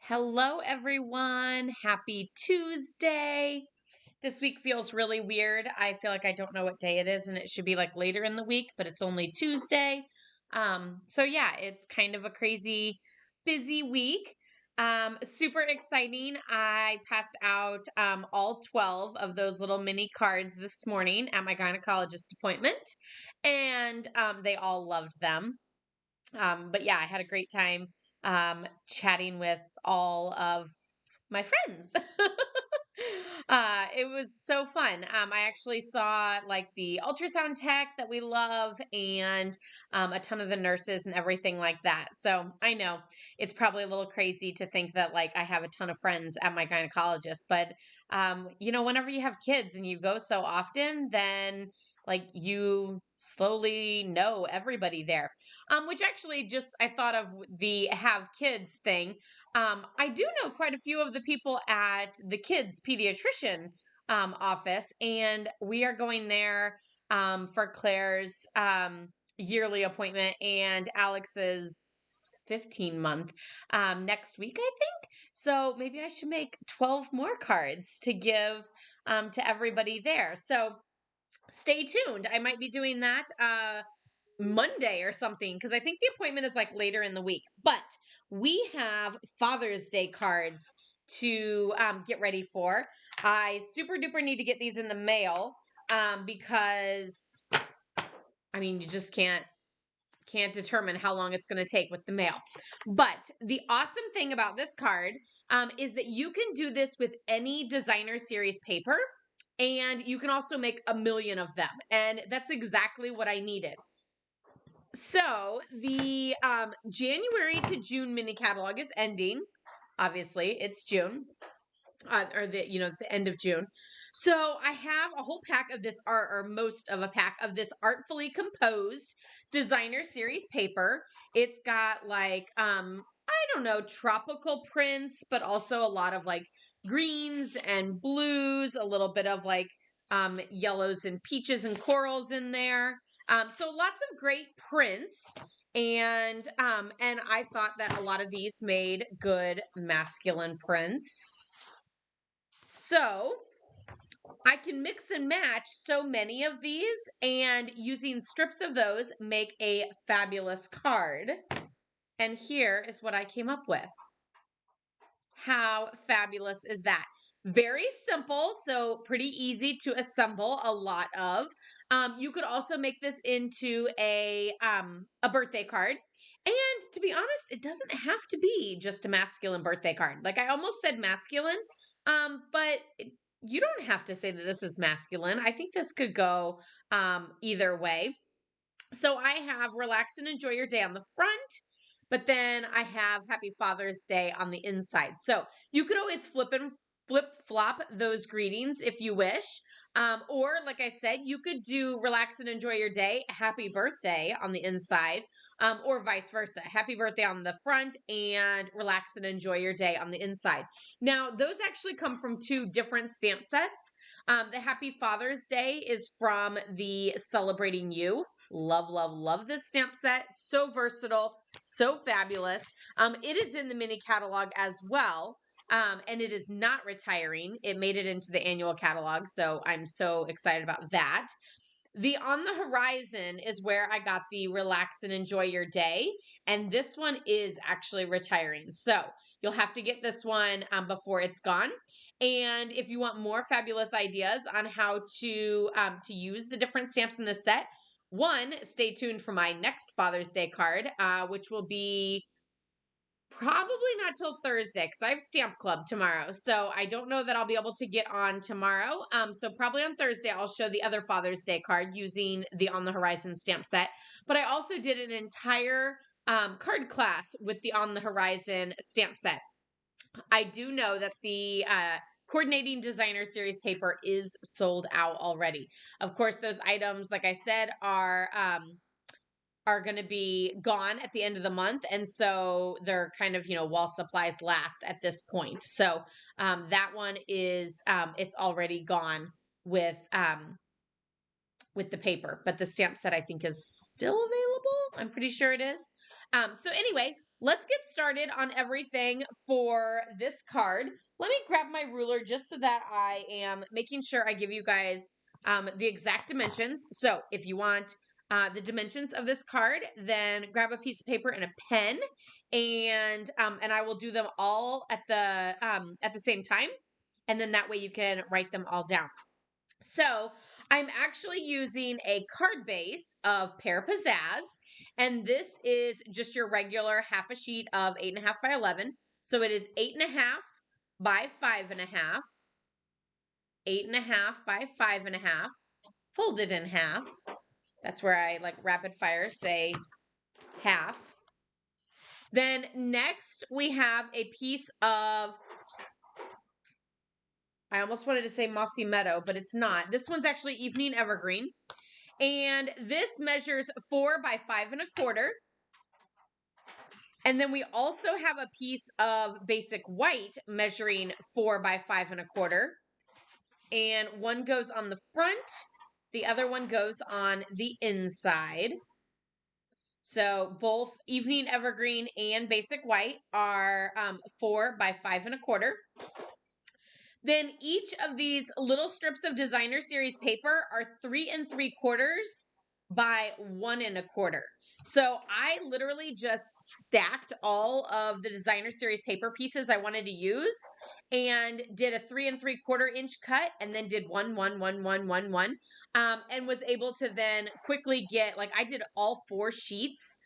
Hello, everyone. Happy Tuesday. This week feels really weird. I feel like I don't know what day it is, and it should be like later in the week, but it's only Tuesday. So yeah, it's kind of a crazy, busy week. Super exciting. I passed out all 12 of those little mini cards this morning at my gynecologist appointment, and they all loved them. But yeah, I had a great time chatting with all of my friends. It was so fun. I actually saw like the ultrasound tech that we love and a ton of the nurses and everything like that. So I know it's probably a little crazy to think that like I have a ton of friends at my gynecologist, but whenever you have kids and you go so often, then like you slowly know everybody there. Which actually just I thought of the have kids thing. I do know quite a few of the people at the kids pediatrician office, and we are going there for Claire's yearly appointment and Alex's 15-month next week, I think. So maybe I should make 12 more cards to give to everybody there. So stay tuned. I might be doing that Monday or something because I think the appointment is like later in the week. But we have Father's Day cards to get ready for. I super duper need to get these in the mail because I mean you just can't determine how long it's going to take with the mail. But the awesome thing about this card is that you can do this with any designer series paper. And you can also make a million of them. And that's exactly what I needed. So the January to June mini catalog is ending. Obviously, it's June, or the end of June. So I have a whole pack of this art, or most of a pack of this artfully composed designer series paper. It's got like I don't know, tropical prints, but also a lot of like greens and blues, a little bit of like yellows and peaches and corals in there. So lots of great prints. And I thought that a lot of these made good masculine prints. So I can mix and match so many of these, and using strips of those make a fabulous card. And here is what I came up with. How fabulous is that? Very simple, so pretty easy to assemble a lot of. You could also make this into a birthday card. And to be honest, it doesn't have to be just a masculine birthday card. Like I almost said masculine, but you don't have to say that this is masculine. I think this could go either way. So I have relax and enjoy your day on the front, but then I have happy Father's Day on the inside. So you could always flip flop those greetings if you wish. Or like I said, you could do relax and enjoy your day, happy birthday on the inside, or vice versa. Happy birthday on the front and relax and enjoy your day on the inside. Now, those actually come from two different stamp sets. The Happy Father's Day is from the Celebrating You. Love, love, love this stamp set. So versatile, so fabulous. It is in the mini catalog as well. And it is not retiring. It made it into the annual catalog. So I'm so excited about that. The On the Horizon is where I got the Relax and Enjoy Your Day. And this one is actually retiring. So you'll have to get this one before it's gone. And if you want more fabulous ideas on how to use the different stamps in the set, one, stay tuned for my next Father's Day card, which will be probably not till Thursday because I have stamp club tomorrow. So I don't know that I'll be able to get on tomorrow. So probably on Thursday, I'll show the other Father's Day card using the On the Horizon stamp set. But I also did an entire card class with the On the Horizon stamp set. I do know that the coordinating designer series paper is sold out already. Of course, those items, like I said, are going to be gone at the end of the month, and so they're kind of while supplies last at this point. So that one is it's already gone with the paper, but the stamp set I think is still available. I'm pretty sure it is. So anyway, let's get started on everything for this card. Let me grab my ruler just so that I am making sure I give you guys the exact dimensions. So if you want the dimensions of this card, then grab a piece of paper and a pen, and I will do them all at the same time, and then that way you can write them all down. So I'm actually using a card base of Pear Pizzazz, and this is just your regular half a sheet of 8.5 by 11. So it is 8.5 by 5.5, 8.5 by 5.5, folded in half. That's where I like rapid fire say half. Then next we have a piece of, I almost wanted to say Mossy Meadow, but it's not. This one's actually Evening Evergreen. And this measures 4 by 5.25. And then we also have a piece of basic white measuring 4 by 5.25. And one goes on the front, the other one goes on the inside. So both Evening Evergreen and basic white are 4 by 5.25. Then each of these little strips of designer series paper are 3 3/4 by 1 1/4. So I literally just stacked all of the designer series paper pieces I wanted to use and did a 3 3/4 inch cut, and then did 1 1 1 1 1 1, and was able to then quickly get, like, I did all 4 sheets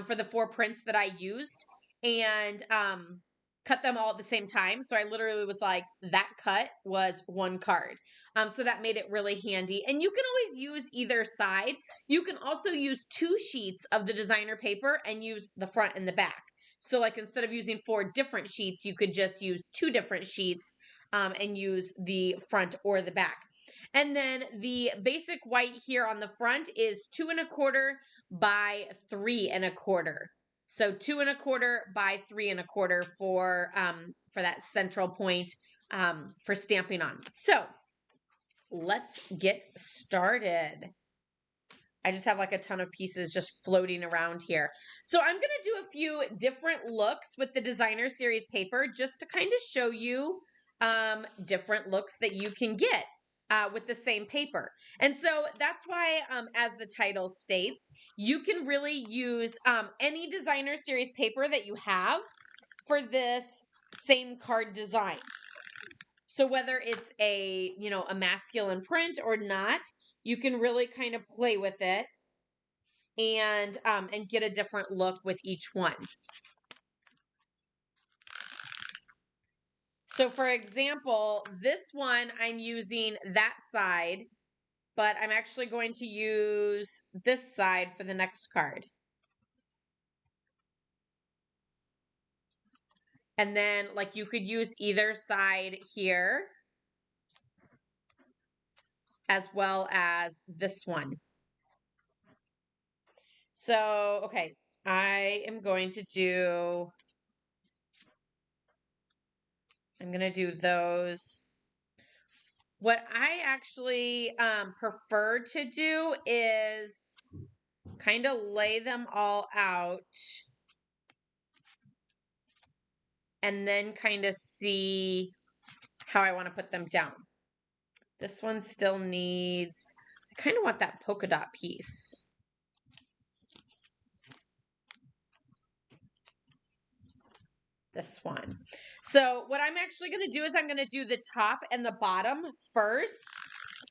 for the 4 prints that I used, and cut them all at the same time. So I literally was like, that cut was 1 card. So that made it really handy. And you can always use either side. You can also use 2 sheets of the designer paper and use the front and the back. So like instead of using 4 different sheets, you could just use 2 different sheets and use the front or the back. And then the basic white here on the front is 2 1/4 by 3 1/4. So 2 1/4 by 3 1/4 for that central point for stamping on. So let's get started. I just have like a ton of pieces just floating around here. So I'm going to do a few different looks with the designer series paper just to kind of show you different looks that you can get with the same paper. And so that's why, as the title states, you can really use any designer series paper that you have for this same card design. So whether it's a masculine print or not, you can really kind of play with it and get a different look with each one. So for example, this one I'm using that side, but I'm actually going to use this side for the next card. And then like you could use either side here as well as this one. So, okay, I'm going to do those. What I actually prefer to do is kind of lay them all out and then kind of see how I want to put them down. This one still needs, I kind of want that polka dot piece. This one. So what I'm actually going to do is I'm going to do the top and the bottom first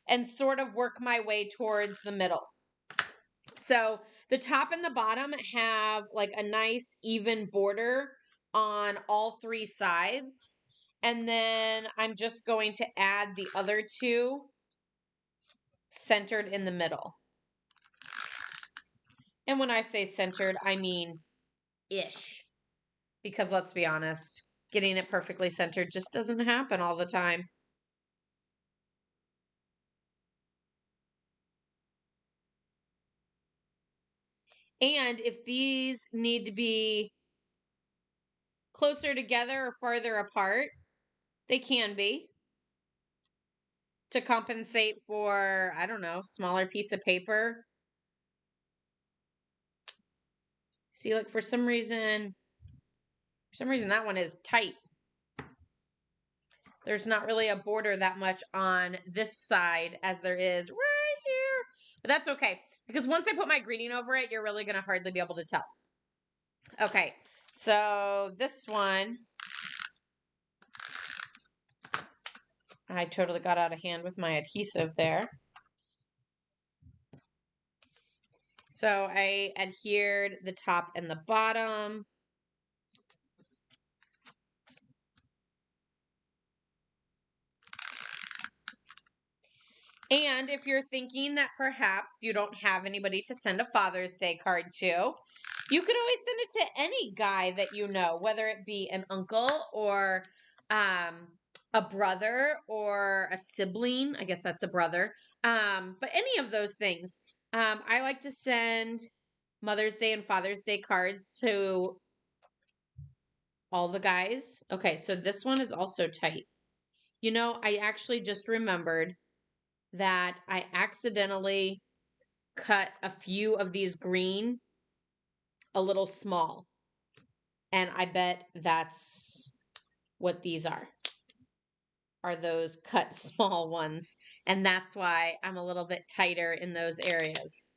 and sort of work my way towards the middle. So the top and the bottom have like a nice even border on all 3 sides. And then I'm just going to add the other 2 centered in the middle. And when I say centered, I mean ish. Because let's be honest, getting it perfectly centered just doesn't happen all the time. And if these need to be closer together or farther apart, they can be, to compensate for, I don't know, smaller piece of paper. See, like for some reason that one is tight. There's not really a border that much on this side as there is right here. But that's okay, because once I put my greeting over it, you're really going to hardly be able to tell. Okay, so this one, I totally got out of hand with my adhesive there. So I adhered the top and the bottom. And if you're thinking that perhaps you don't have anybody to send a Father's Day card to, you could always send it to any guy that you know, whether it be an uncle or a brother or a sibling. I guess that's a brother. But any of those things. I like to send Mother's Day and Father's Day cards to all the guys. Okay, so this one is also tight. You know, I actually just remembered that I accidentally cut a few of these green a little small. And I bet that's what these are those cut small ones. And that's why I'm a little bit tighter in those areas.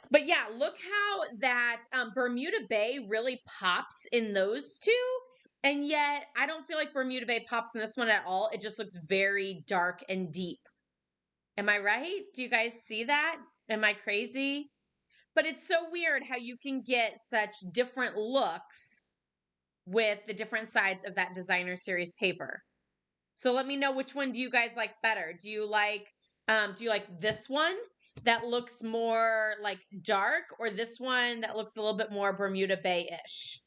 But yeah, look how that Bermuda Bay really pops in those two. And yet I don't feel like Bermuda Bay pops in this one at all. It just looks very dark and deep. Am I right? Do you guys see that? Am I crazy? But it's so weird how you can get such different looks with the different sides of that designer series paper. So let me know, which one do you guys like better? Do you like this one that looks more like dark, or this one that looks a little bit more Bermuda Bay-ish?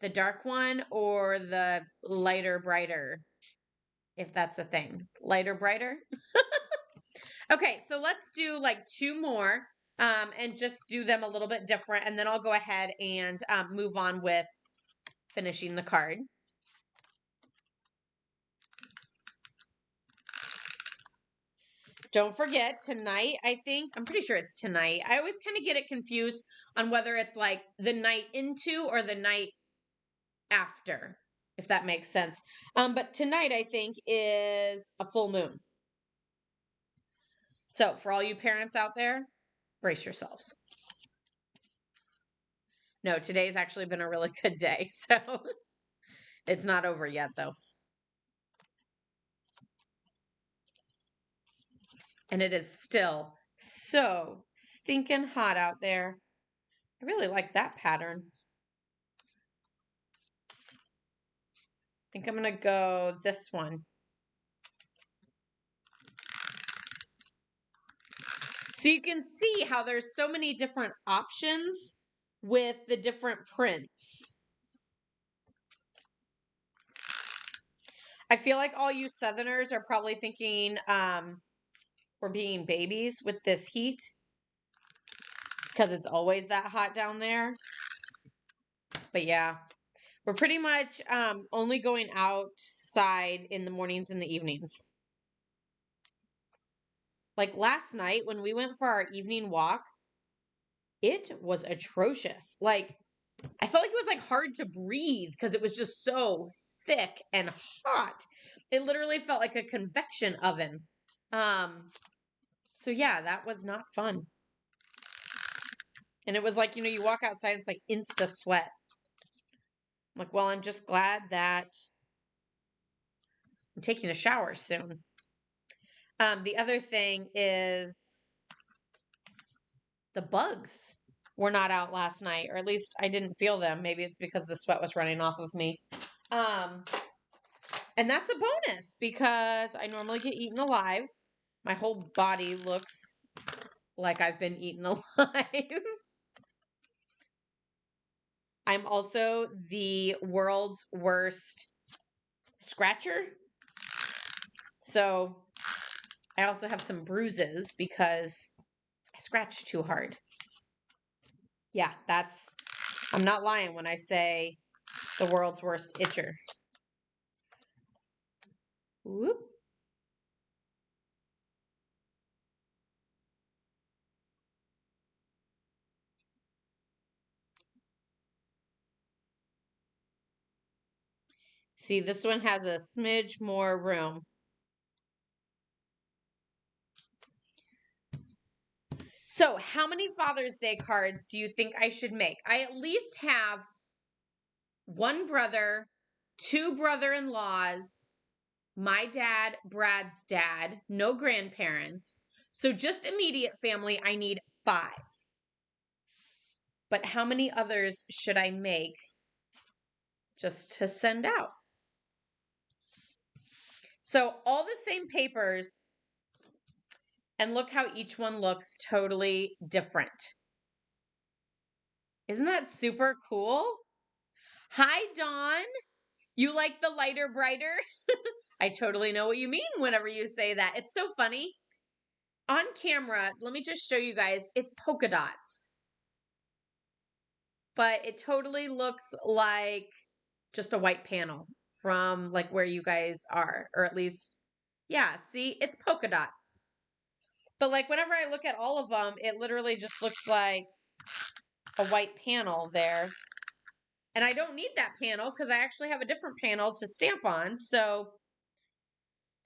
The dark one or the lighter, brighter, if that's a thing. Lighter, brighter? Okay, so let's do like two more and just do them a little bit different. And then I'll go ahead and move on with finishing the card. Don't forget, tonight, I'm pretty sure it's tonight. I always kind of get it confused on whether it's like the night into or the night after, if that makes sense. But tonight, I think, is a full moon. So for all you parents out there, brace yourselves. No, today's actually been a really good day. So it's not over yet, though. And it is still so stinking hot out there. I really like that pattern. I think I'm going to go this one. So you can see how there's so many different options with the different prints. I feel like all you Southerners are probably thinking we're being babies with this heat because it's always that hot down there. But yeah, we're pretty much only going outside in the mornings and the evenings. Like last night when we went for our evening walk, it was atrocious. Like I felt like it was like hard to breathe because it was just so thick and hot. It literally felt like a convection oven. So yeah, that was not fun. And it was like, you walk outside, it's like insta sweat. I'm like, well, I'm just glad that I'm taking a shower soon. The other thing is the bugs were not out last night, or at least I didn't feel them. Maybe it's because the sweat was running off of me. And that's a bonus because I normally get eaten alive. My whole body looks like I've been eaten alive. I'm also the world's worst scratcher. So I also have some bruises because I scratch too hard. Yeah, I'm not lying when I say the world's worst itcher. Whoop. See, this one has a smidge more room. So, how many Father's Day cards do you think I should make? I at least have one brother, two brother-in-laws, my dad, Brad's dad, no grandparents. So, just immediate family, I need 5. But how many others should I make just to send out? So, all the same papers, and look how each one looks totally different. Isn't that super cool? Hi, Dawn. You like the lighter, brighter? I totally know what you mean whenever you say that. It's so funny. On camera, let me just show you guys, it's polka dots. But it totally looks like just a white panel from like where you guys are, or at least, yeah, see, it's polka dots. But like whenever I look at all of them, it literally just looks like a white panel there. And I don't need that panel because I actually have a different panel to stamp on. So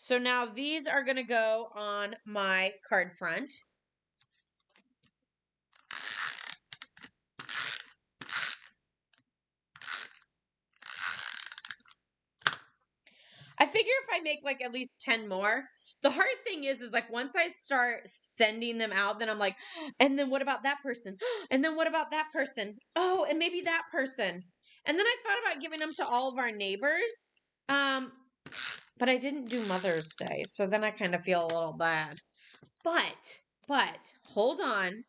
now these are going to go on my card front. I figure if I make like at least 10 more, the hard thing is like once I start sending them out, then I'm like, and then what about that person? And then what about that person? Oh, and maybe that person. And then I thought about giving them to all of our neighbors. But I didn't do Mother's Day, so then I kind of feel a little bad. But hold on.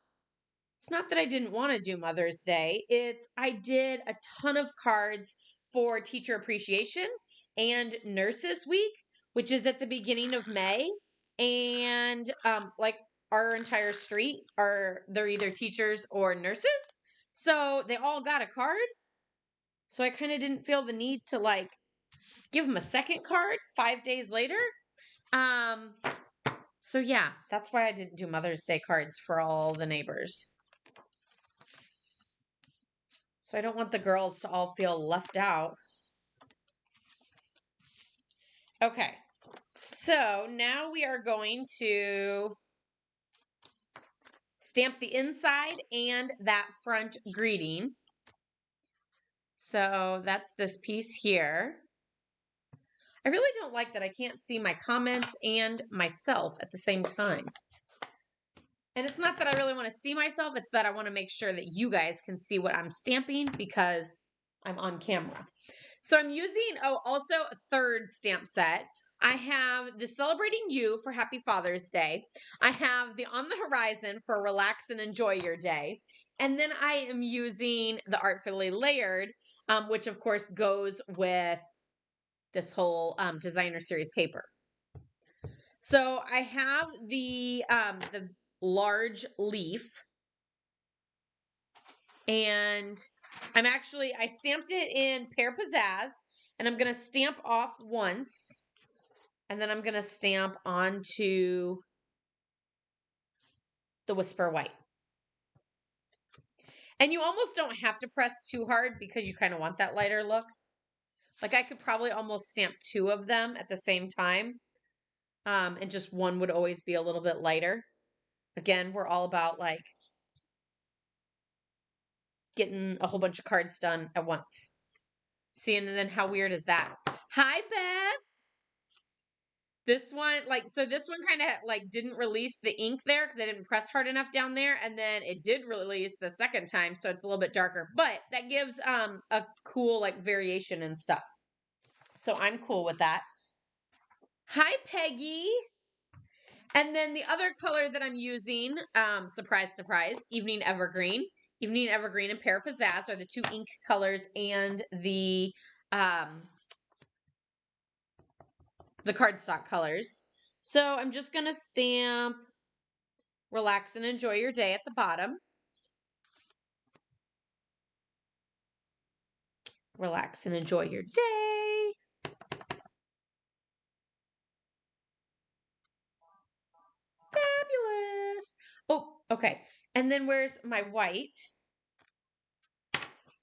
It's not that I didn't want to do Mother's Day. It's I did a ton of cards for Teacher Appreciation and Nurses Week, which is at the beginning of May. And like our entire street they're either teachers or nurses. So they all got a card. So I kind of didn't feel the need to like give them a second card 5 days later. So yeah, that's why I didn't do Mother's Day cards for all the neighbors. So I don't want the girls to all feel left out. Okay, so now we are going to stamp the inside and that front greeting. So that's this piece here. I really don't like that I can't see my comments and myself at the same time. And it's not that I really want to see myself, it's that I want to make sure that you guys can see what I'm stamping because I'm on camera. So I'm using, also a third stamp set. I have the Celebrating You for Happy Father's Day. I have the On the Horizon for Relax and Enjoy Your Day. And then I am using the Artfully Layered, which of course goes with this whole designer series paper. So I have the large leaf, and I stamped it in Pear Pizzazz, and I'm going to stamp off once, and then I'm going to stamp onto the Whisper White. And you almost don't have to press too hard because you kind of want that lighter look. Like I could probably almost stamp 2 of them at the same time, and just one would always be a little bit lighter. Again, we're all about like getting a whole bunch of cards done at once. See, and then how weird is that? Hi, Beth. This one, this one kind of like didn't release the ink there because I didn't press hard enough down there. And then it did release the second time, so it's a little bit darker. But that gives a cool like variation and stuff. So I'm cool with that. Hi, Peggy. And then the other color that I'm using, surprise, surprise, Evening Evergreen. Evening Evergreen and Pear Pizzazz are the 2 ink colors and the cardstock colors. So I'm just going to stamp Relax and Enjoy Your Day at the bottom. Relax and enjoy your day. Fabulous. Oh, okay. And then where's my white?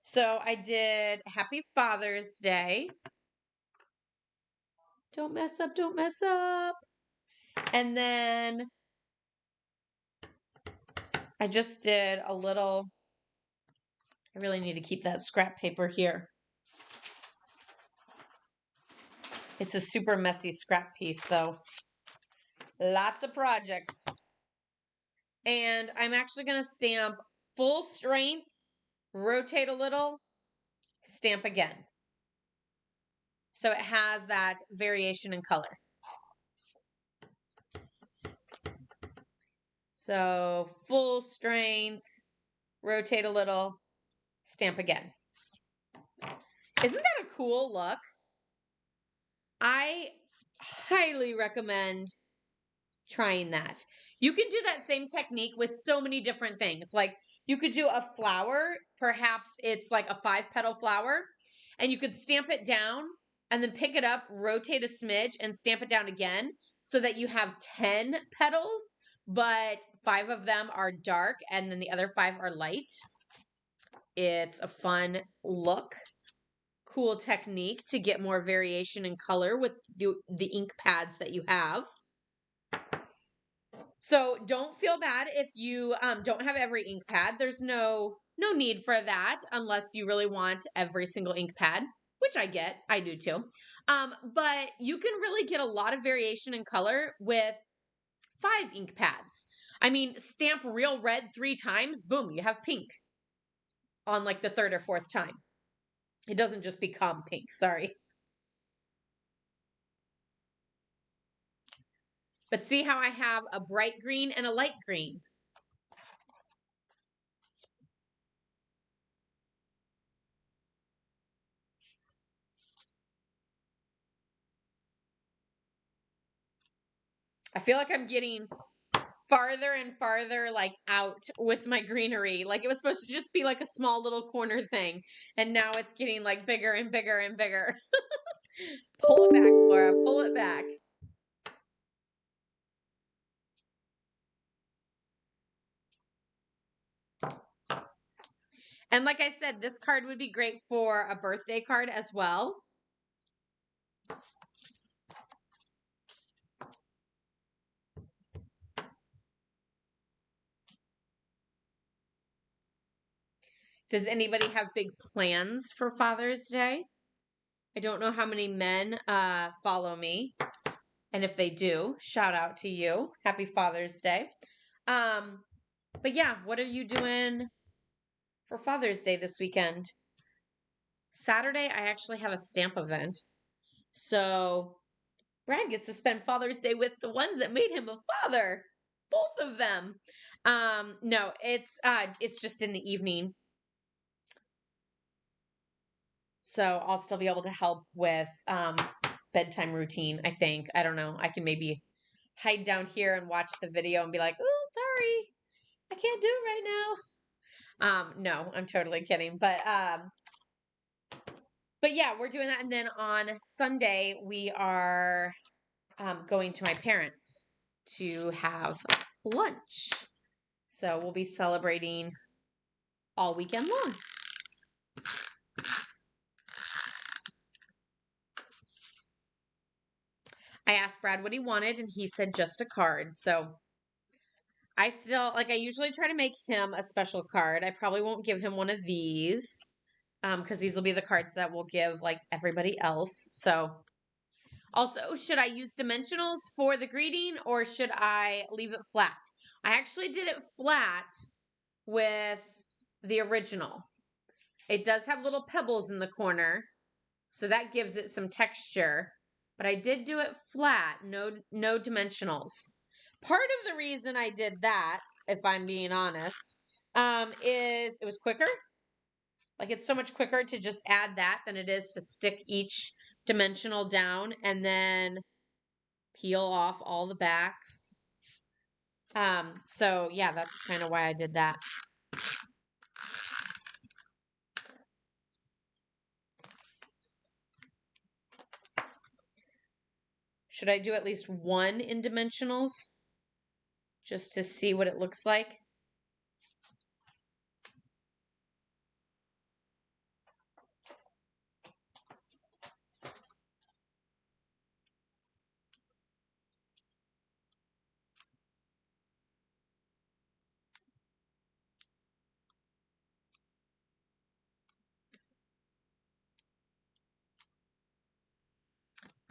So I did Happy Father's Day. Don't mess up, don't mess up. And then I just did a little, I really need to keep that scrap paper here. It's a super messy scrap piece though. Lots of projects. And I'm actually going to stamp full strength, rotate a little, stamp again. So it has that variation in color. So full strength, rotate a little, stamp again. Isn't that a cool look? I highly recommend trying that. You can do that same technique with so many different things. Like you could do a flower, perhaps it's like a 5-petal flower, and you could stamp it down and then pick it up, rotate a smidge and stamp it down again so that you have 10 petals, but 5 of them are dark and then the other 5 are light. It's a fun look. Cool technique to get more variation in color with the ink pads that you have. So don't feel bad if you don't have every ink pad. There's no need for that unless you really want every single ink pad, which I get. I do too. But you can really get a lot of variation in color with 5 ink pads. I mean, stamp real red 3 times, boom, you have pink on like the 3rd or 4th time. It doesn't just become pink, sorry. But see how I have a bright green and a light green? I feel like I'm getting farther and farther like out with my greenery. Like it was supposed to just be like a small little corner thing. And now it's getting like bigger and bigger and bigger. Pull it back, Laura. Pull it back. And like I said, this card would be great for a birthday card as well. Does anybody have big plans for Father's Day? I don't know how many men follow me. And if they do, shout out to you. Happy Father's Day. But yeah, what are you doing for Father's Day this weekend? Saturday, I actually have a stamp event. So Brad gets to spend Father's Day with the ones that made him a father. Both of them. No, it's just in the evening. So I'll still be able to help with bedtime routine, I think. I don't know. I can maybe hide down here and watch the video and be like, oh, sorry, I can't do it right now. No, I'm totally kidding. But yeah, we're doing that. And then on Sunday, we are going to my parents to have lunch. So we'll be celebrating all weekend long. I asked Brad what he wanted, and he said just a card. So I still, like, I usually try to make him a special card. I probably won't give him one of these because these will be the cards that we'll give, like, everybody else. So also, should I use dimensionals for the greeting or should I leave it flat? I actually did it flat with the original. It does have little pebbles in the corner, so that gives it some texture. But I did do it flat, no dimensionals. Part of the reason I did that, if I'm being honest, is it was quicker. Like it's so much quicker to just add that than it is to stick each dimensional down and then peel off all the backs. So yeah, that's kind of why I did that. Should I do at least one in dimensionals just to see what it looks like?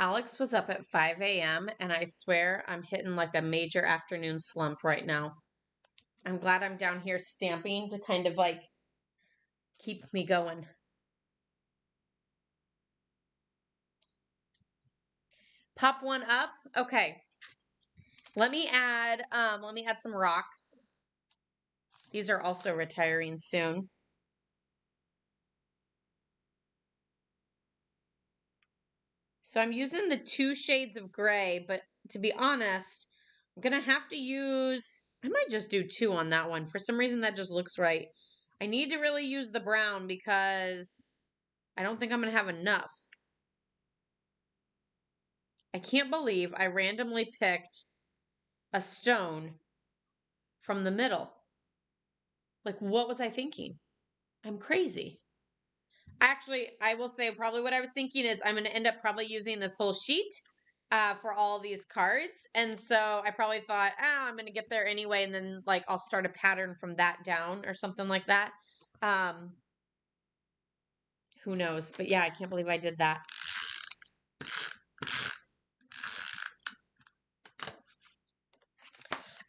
Alex was up at 5 a.m. and I swear I'm hitting like a major afternoon slump right now. I'm glad I'm down here stamping to kind of like keep me going. Pop one up. Okay. Let me add some rocks. These are also retiring soon. So I'm using the 2 shades of gray, but to be honest, I'm gonna have to use, I might just do 2 on that one. For some reason that just looks right. I need to really use the brown because I don't think I'm gonna have enough. I can't believe I randomly picked a stone from the middle. Like, what was I thinking? I'm crazy. Actually, I will say probably what I was thinking is I'm going to end up probably using this whole sheet for all these cards. And so I probably thought, I'm going to get there anyway. And then like I'll start a pattern from that down or something like that. Who knows? But yeah, I can't believe I did that.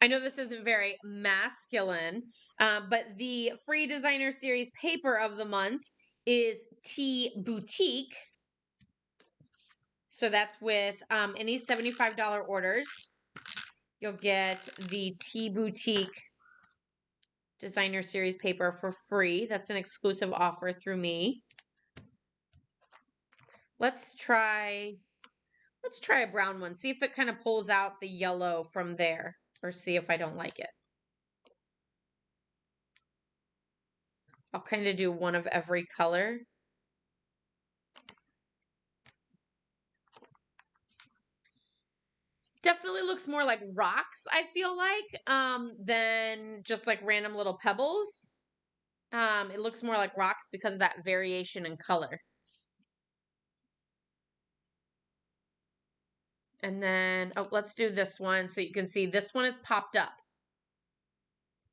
I know this isn't very masculine, but the free designer series paper of the month is Tea Boutique. So that's with any $75 orders. You'll get the Tea Boutique designer series paper for free. That's an exclusive offer through me. Let's try a brown one. See if it kind of pulls out the yellow from there, or see if I don't like it. I'll kind of do one of every color. Definitely looks more like rocks, I feel like, than just like random little pebbles. It looks more like rocks because of that variation in color. And then, oh, let's do this one so you can see this one is popped up.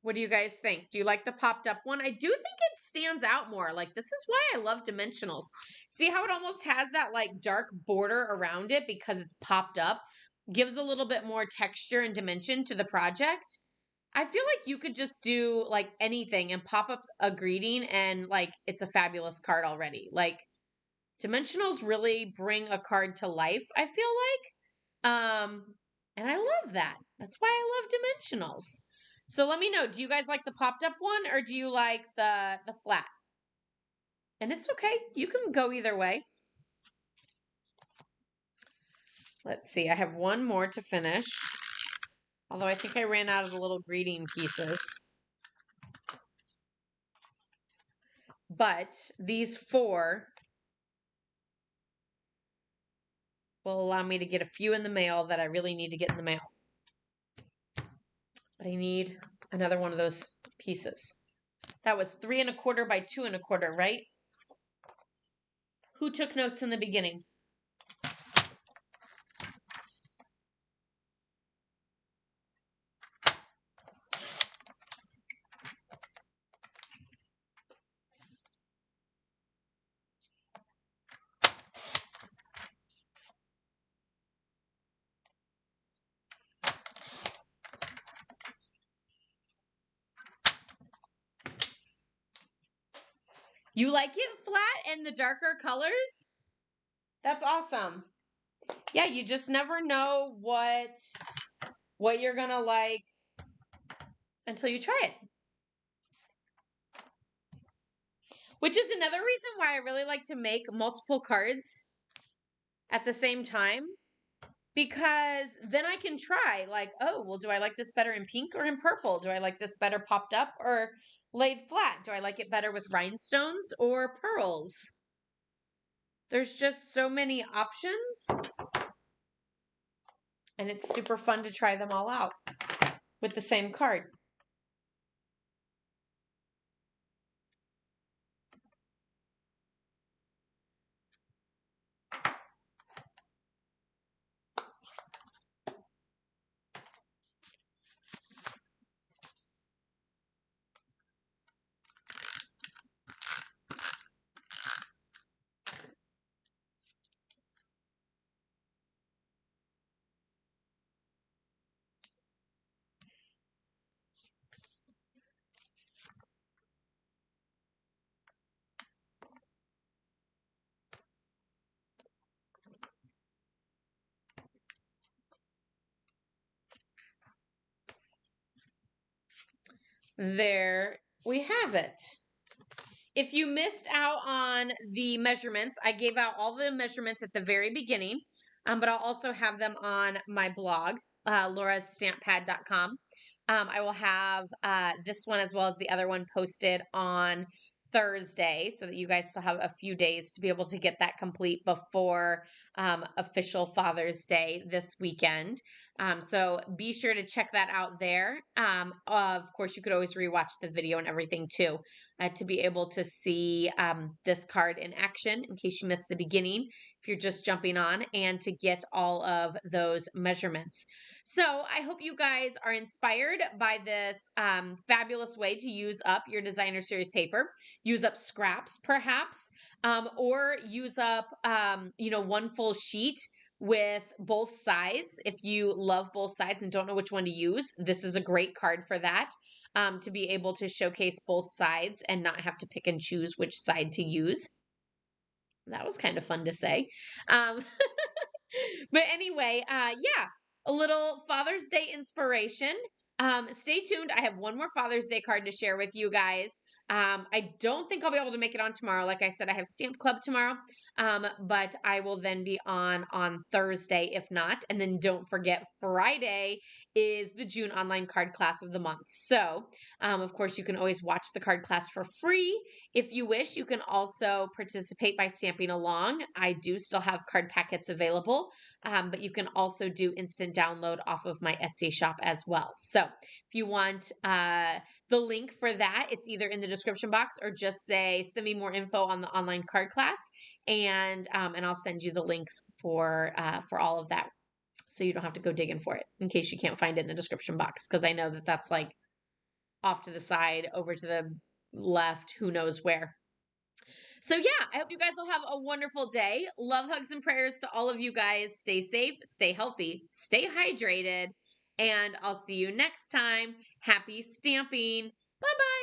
What do you guys think? Do you like the popped up one? I do think it stands out more. Like, this is why I love dimensionals. See how it almost has that like dark border around it because it's popped up? Gives a little bit more texture and dimension to the project. I feel like you could just do like anything and pop up a greeting and like it's a fabulous card already. Like, dimensionals really bring a card to life, I feel like. And I love that. That's why I love dimensionals. So let me know, do you guys like the popped up one or do you like the flat? And it's okay. You can go either way. Let's see. I have one more to finish. Although I think I ran out of the little greeting pieces. But these 4 will allow me to get a few in the mail that I really need to get in the mail. But I need another one of those pieces. That was 3 1/4 by 2 1/4, right? Who took notes in the beginning? You like it flat and the darker colors? That's awesome. Yeah, you just never know what you're gonna like until you try it. Which is another reason why I really like to make multiple cards at the same time. Because then I can try like, oh, well, do I like this better in pink or in purple? Do I like this better popped up or laid flat? Do I like it better with rhinestones or pearls? There's just so many options. And it's super fun to try them all out with the same card. there we have it. If you missed out on the measurements, I gave out all the measurements at the very beginning, but I'll also have them on my blog, laurastamppad.com. I will have this one as well as the other one posted on Thursday so that you guys still have a few days to be able to get that complete before official Father's Day this weekend. So be sure to check that out there. Of course, you could always rewatch the video and everything too to be able to see this card in action in case you missed the beginning, if you're just jumping on, and to get all of those measurements. So I hope you guys are inspired by this fabulous way to use up your designer series paper. Use up scraps, perhaps, or use up, one full sheet with both sides. If you love both sides and don't know which one to use, this is a great card for that, to be able to showcase both sides and not have to pick and choose which side to use. That was kind of fun to say. Um, but anyway, yeah, a little Father's Day inspiration. Stay tuned. I have one more Father's Day card to share with you guys. I don't think I'll be able to make it on tomorrow. Like I said, I have Stamp Club tomorrow, but I will then be on Thursday if not. And then don't forget, Friday is the June online card class of the month. So, of course, you can always watch the card class for free if you wish. You can also participate by stamping along. I do still have card packets available, but you can also do instant download off of my Etsy shop as well. So if you want the link for that, it's either in the description box or just say, send me more info on the online card class, and I'll send you the links for all of that, so you don't have to go digging for it in case you can't find it in the description box, because I know that that's like off to the side, over to the left, who knows where. So, yeah, I hope you guys will have a wonderful day. Love, hugs, and prayers to all of you guys. Stay safe, stay healthy, stay hydrated, and I'll see you next time. Happy stamping. Bye bye.